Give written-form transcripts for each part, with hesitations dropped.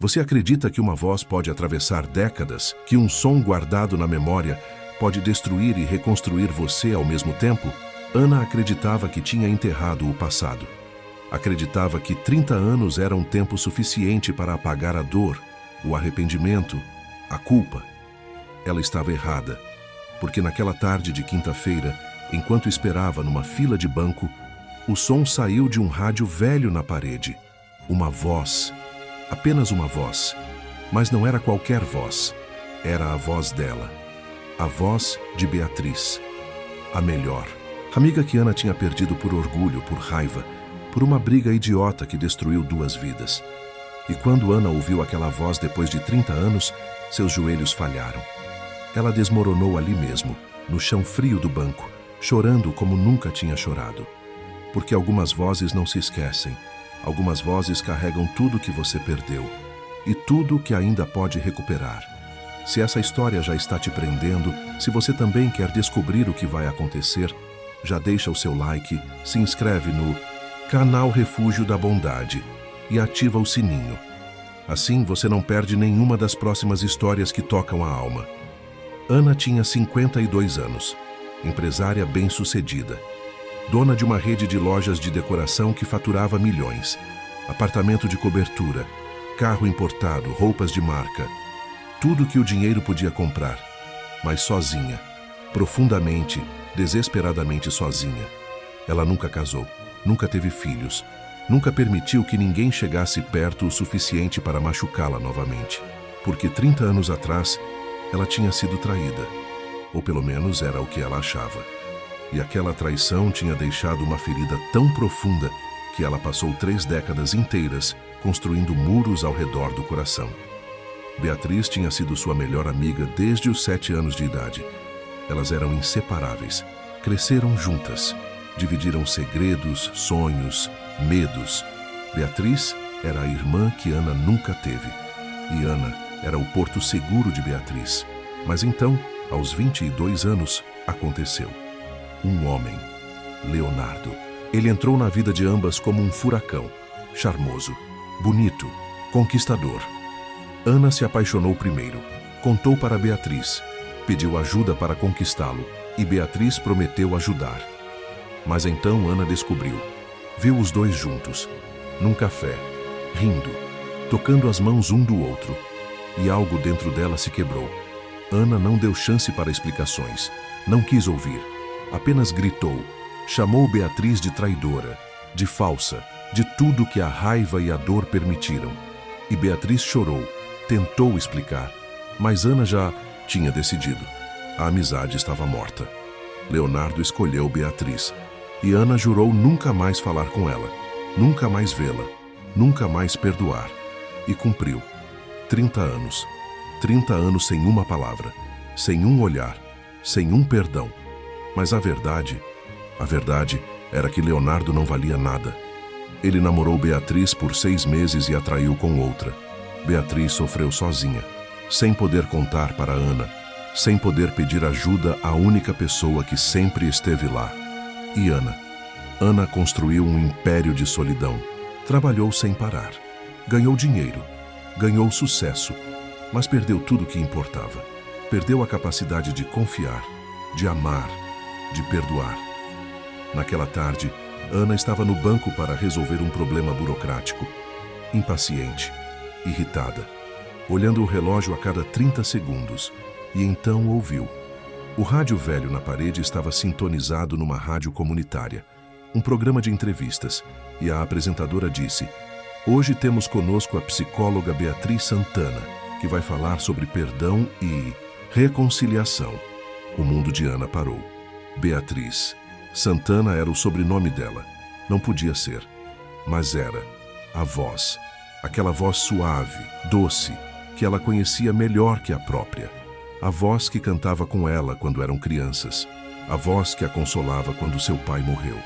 Você acredita que uma voz pode atravessar décadas, que um som guardado na memória pode destruir e reconstruir você ao mesmo tempo? Ana acreditava que tinha enterrado o passado. Acreditava que 30 anos era um tempo suficiente para apagar a dor, o arrependimento, a culpa. Ela estava errada, porque naquela tarde de quinta-feira, enquanto esperava numa fila de banco, o som saiu de um rádio velho na parede. Uma voz, apenas uma voz, mas não era qualquer voz, era a voz dela, a voz de Beatriz, a melhor. Amiga que Ana tinha perdido por orgulho, por raiva, por uma briga idiota que destruiu 2 vidas. E quando Ana ouviu aquela voz depois de 30 anos, seus joelhos falharam. Ela desmoronou ali mesmo, no chão frio do banco, chorando como nunca tinha chorado. Porque algumas vozes não se esquecem, algumas vozes carregam tudo que você perdeu e tudo que ainda pode recuperar. Se essa história já está te prendendo, se você também quer descobrir o que vai acontecer, já deixa o seu like, se inscreve no canal Refúgio da Bondade e ativa o sininho. Assim você não perde nenhuma das próximas histórias que tocam a alma. Ana tinha 52 anos, empresária bem-sucedida, dona de uma rede de lojas de decoração que faturava milhões, apartamento de cobertura, carro importado, roupas de marca, tudo que o dinheiro podia comprar, mas sozinha, profundamente, desesperadamente sozinha. Ela nunca casou, nunca teve filhos, nunca permitiu que ninguém chegasse perto o suficiente para machucá-la novamente, porque 30 anos atrás ela tinha sido traída, ou pelo menos era o que ela achava. E aquela traição tinha deixado uma ferida tão profunda que ela passou 3 décadas inteiras construindo muros ao redor do coração. Beatriz tinha sido sua melhor amiga desde os 7 anos de idade. Elas eram inseparáveis, cresceram juntas, dividiram segredos, sonhos, medos. Beatriz era a irmã que Ana nunca teve, e Ana era o porto seguro de Beatriz. Mas então, aos 22 anos, aconteceu. Um homem, Leonardo. Ele entrou na vida de ambas como um furacão, charmoso, bonito, conquistador. Ana se apaixonou primeiro, contou para Beatriz, pediu ajuda para conquistá-lo e Beatriz prometeu ajudar. Mas então Ana descobriu, viu os dois juntos, num café, rindo, tocando as mãos um do outro, e algo dentro dela se quebrou. Ana não deu chance para explicações, não quis ouvir, apenas gritou, chamou Beatriz de traidora, de falsa, de tudo que a raiva e a dor permitiram. E Beatriz chorou, tentou explicar, mas Ana já tinha decidido. A amizade estava morta. Leonardo escolheu Beatriz, e Ana jurou nunca mais falar com ela, nunca mais vê-la, nunca mais perdoar. E cumpriu. 30 anos. 30 anos sem uma palavra, sem um olhar, sem um perdão. Mas a verdade era que Leonardo não valia nada. Ele namorou Beatriz por 6 meses e a traiu com outra. Beatriz sofreu sozinha, sem poder contar para Ana, sem poder pedir ajuda à única pessoa que sempre esteve lá. E Ana construiu um império de solidão. Trabalhou sem parar. Ganhou dinheiro. Ganhou sucesso. Mas perdeu tudo o que importava. Perdeu a capacidade de confiar, de amar, de perdoar. Naquela tarde, Ana estava no banco para resolver um problema burocrático. Impaciente, irritada, olhando o relógio a cada 30 segundos. E então ouviu. O rádio velho na parede estava sintonizado numa rádio comunitária, um programa de entrevistas, e a apresentadora disse: "Hoje temos conosco a psicóloga Beatriz Santana, que vai falar sobre perdão e reconciliação." O mundo de Ana parou. Beatriz. Santana era o sobrenome dela. Não podia ser. Mas era. A voz. Aquela voz suave, doce, que ela conhecia melhor que a própria. A voz que cantava com ela quando eram crianças. A voz que a consolava quando seu pai morreu.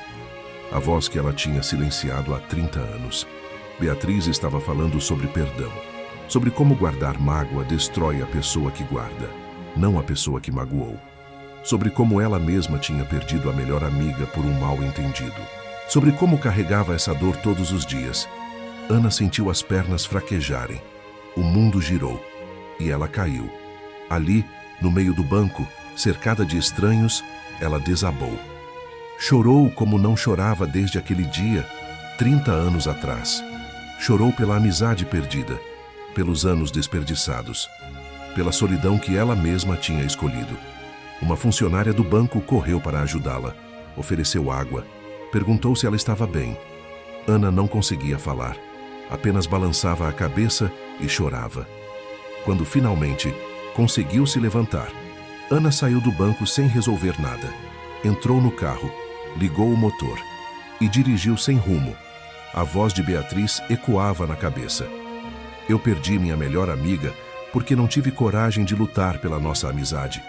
A voz que ela tinha silenciado há 30 anos. Beatriz estava falando sobre perdão. Sobre como guardar mágoa destrói a pessoa que guarda, não a pessoa que magoou. Sobre como ela mesma tinha perdido a melhor amiga por um mal-entendido. Sobre como carregava essa dor todos os dias. Ana sentiu as pernas fraquejarem. O mundo girou e ela caiu. Ali, no meio do banco, cercada de estranhos, ela desabou. Chorou como não chorava desde aquele dia, 30 anos atrás. Chorou pela amizade perdida, pelos anos desperdiçados, pela solidão que ela mesma tinha escolhido. Uma funcionária do banco correu para ajudá-la, ofereceu água, perguntou se ela estava bem. Ana não conseguia falar, apenas balançava a cabeça e chorava. Quando finalmente conseguiu se levantar, Ana saiu do banco sem resolver nada. Entrou no carro, ligou o motor e dirigiu sem rumo. A voz de Beatriz ecoava na cabeça. Eu perdi minha melhor amiga porque não tive coragem de lutar pela nossa amizade,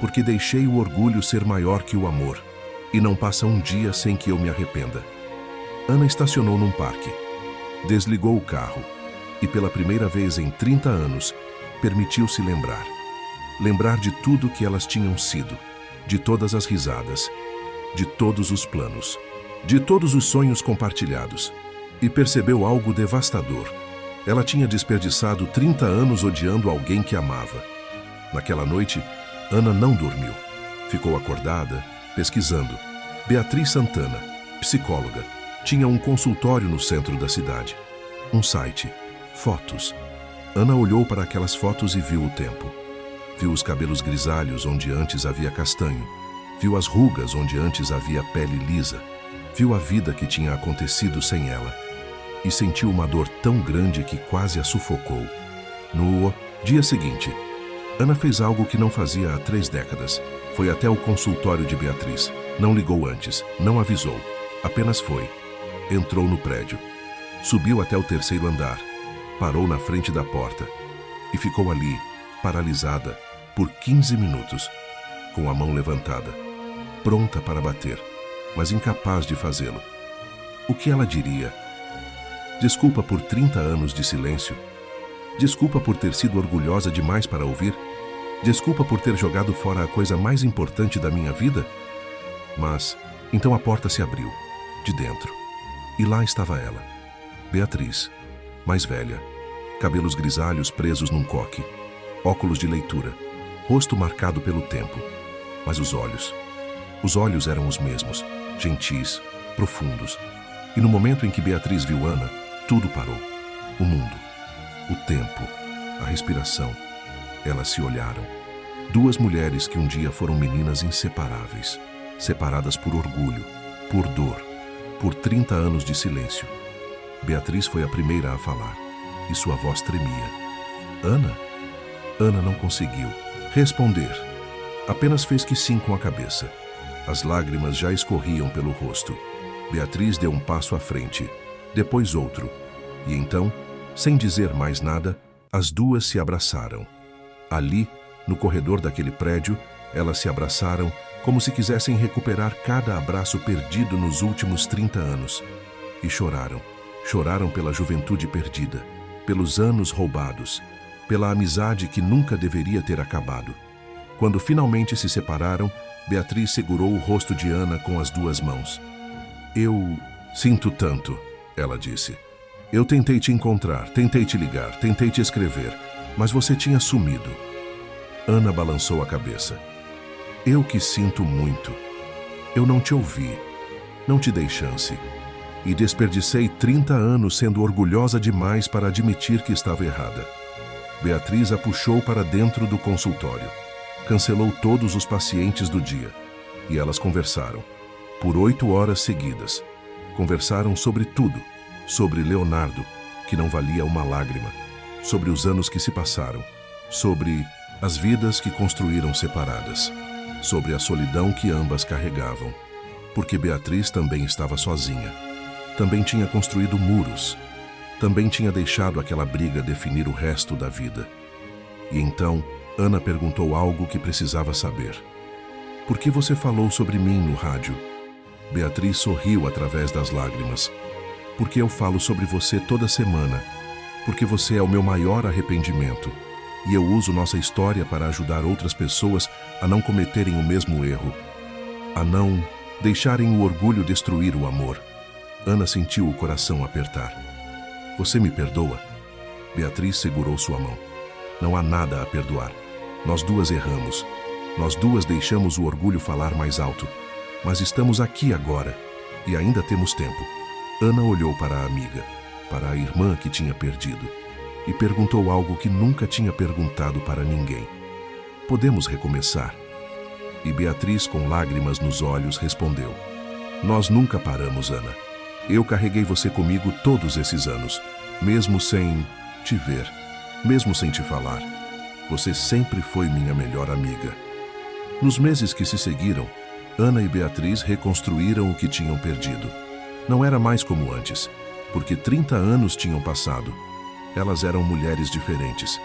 porque deixei o orgulho ser maior que o amor, e não passa um dia sem que eu me arrependa. Ana estacionou num parque, desligou o carro e pela primeira vez em 30 anos permitiu-se lembrar. Lembrar de tudo que elas tinham sido, de todas as risadas, de todos os planos, de todos os sonhos compartilhados, e percebeu algo devastador. Ela tinha desperdiçado 30 anos odiando alguém que amava. Naquela noite, Ana não dormiu. Ficou acordada, pesquisando. Beatriz Santana, psicóloga, tinha um consultório no centro da cidade. Um site, fotos. Ana olhou para aquelas fotos e viu o tempo. Viu os cabelos grisalhos onde antes havia castanho. Viu as rugas onde antes havia pele lisa. Viu a vida que tinha acontecido sem ela. E sentiu uma dor tão grande que quase a sufocou. No dia seguinte, Ana fez algo que não fazia há 3 décadas. Foi até o consultório de Beatriz. Não ligou antes, não avisou. Apenas foi. Entrou no prédio. Subiu até o 3º andar. Parou na frente da porta. E ficou ali, paralisada, por 15 minutos, com a mão levantada, pronta para bater, mas incapaz de fazê-lo. O que ela diria? Desculpa por 30 anos de silêncio. Desculpa por ter sido orgulhosa demais para ouvir. Desculpa por ter jogado fora a coisa mais importante da minha vida. Mas, então a porta se abriu, de dentro. E lá estava ela, Beatriz, mais velha, cabelos grisalhos presos num coque, óculos de leitura, rosto marcado pelo tempo. Mas os olhos eram os mesmos, gentis, profundos. E no momento em que Beatriz viu Ana, tudo parou. O mundo, o tempo, a respiração. Elas se olharam. 2 mulheres que um dia foram meninas inseparáveis, separadas por orgulho, por dor, por 30 anos de silêncio. Beatriz foi a primeira a falar, e sua voz tremia. Ana? Ana não conseguiu responder. Apenas fez que sim com a cabeça. As lágrimas já escorriam pelo rosto. Beatriz deu um passo à frente, depois outro. E então, sem dizer mais nada, as 2 se abraçaram. Ali, no corredor daquele prédio, elas se abraçaram como se quisessem recuperar cada abraço perdido nos últimos 30 anos. E choraram. Choraram pela juventude perdida, pelos anos roubados, pela amizade que nunca deveria ter acabado. Quando finalmente se separaram, Beatriz segurou o rosto de Ana com as 2 mãos. Eu sinto tanto, ela disse. Eu tentei te encontrar, tentei te ligar, tentei te escrever, mas você tinha sumido. Ana balançou a cabeça. Eu que sinto muito. Eu não te ouvi, não te dei chance. E desperdicei 30 anos sendo orgulhosa demais para admitir que estava errada. Beatriz a puxou para dentro do consultório. Cancelou todos os pacientes do dia. E elas conversaram. Por 8 horas seguidas. Conversaram sobre tudo. Sobre Leonardo, que não valia uma lágrima. Sobre os anos que se passaram. Sobre as vidas que construíram separadas. Sobre a solidão que ambas carregavam. Porque Beatriz também estava sozinha. Também tinha construído muros. Também tinha deixado aquela briga definir o resto da vida. E então, Ana perguntou algo que precisava saber. Por que você falou sobre mim no rádio? Beatriz sorriu através das lágrimas. Porque eu falo sobre você toda semana. Porque você é o meu maior arrependimento. E eu uso nossa história para ajudar outras pessoas a não cometerem o mesmo erro. A não deixarem o orgulho destruir o amor. Ana sentiu o coração apertar. Você me perdoa? Beatriz segurou sua mão. Não há nada a perdoar. Nós duas erramos. Nós duas deixamos o orgulho falar mais alto. Mas estamos aqui agora e ainda temos tempo. Ana olhou para a amiga, para a irmã que tinha perdido, e perguntou algo que nunca tinha perguntado para ninguém. Podemos recomeçar? E Beatriz, com lágrimas nos olhos, respondeu: Nós nunca paramos, Ana. Eu carreguei você comigo todos esses anos, mesmo sem te ver, mesmo sem te falar. Você sempre foi minha melhor amiga. Nos meses que se seguiram, Ana e Beatriz reconstruíram o que tinham perdido. Não era mais como antes, porque 30 anos tinham passado. Elas eram mulheres diferentes,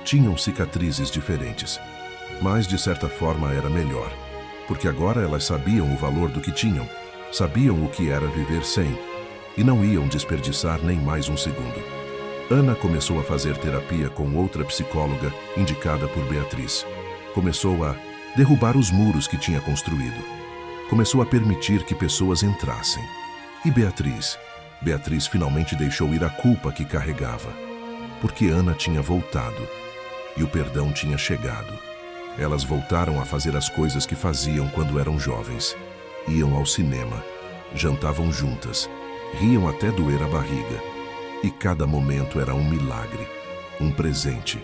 tinham cicatrizes diferentes. Mas, de certa forma, era melhor, porque agora elas sabiam o valor do que tinham, sabiam o que era viver sem, e não iam desperdiçar nem mais um segundo. Ana começou a fazer terapia com outra psicóloga indicada por Beatriz. Começou a derrubar os muros que tinha construído. Começou a permitir que pessoas entrassem. E Beatriz finalmente deixou ir a culpa que carregava. Porque Ana tinha voltado e o perdão tinha chegado. Elas voltaram a fazer as coisas que faziam quando eram jovens. Iam ao cinema, jantavam juntas, riam até doer a barriga. E cada momento era um milagre, um presente,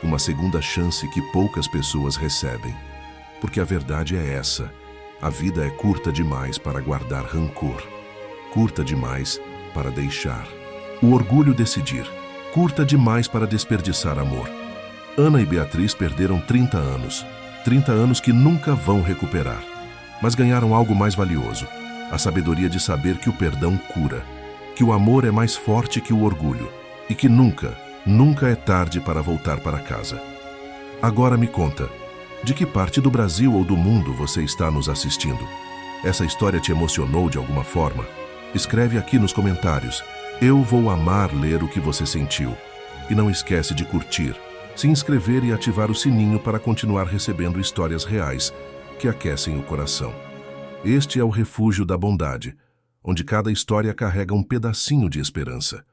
uma segunda chance que poucas pessoas recebem. Porque a verdade é essa: a vida é curta demais para guardar rancor, curta demais para deixar o orgulho decidir, curta demais para desperdiçar amor. Ana e Beatriz perderam 30 anos, 30 anos que nunca vão recuperar, mas ganharam algo mais valioso: a sabedoria de saber que o perdão cura, que o amor é mais forte que o orgulho e que nunca, nunca é tarde para voltar para casa. Agora me conta, de que parte do Brasil ou do mundo você está nos assistindo? Essa história te emocionou de alguma forma? Escreve aqui nos comentários. Eu vou amar ler o que você sentiu. E não esquece de curtir, se inscrever e ativar o sininho para continuar recebendo histórias reais que aquecem o coração. Este é o Refúgio da Bondade, onde cada história carrega um pedacinho de esperança.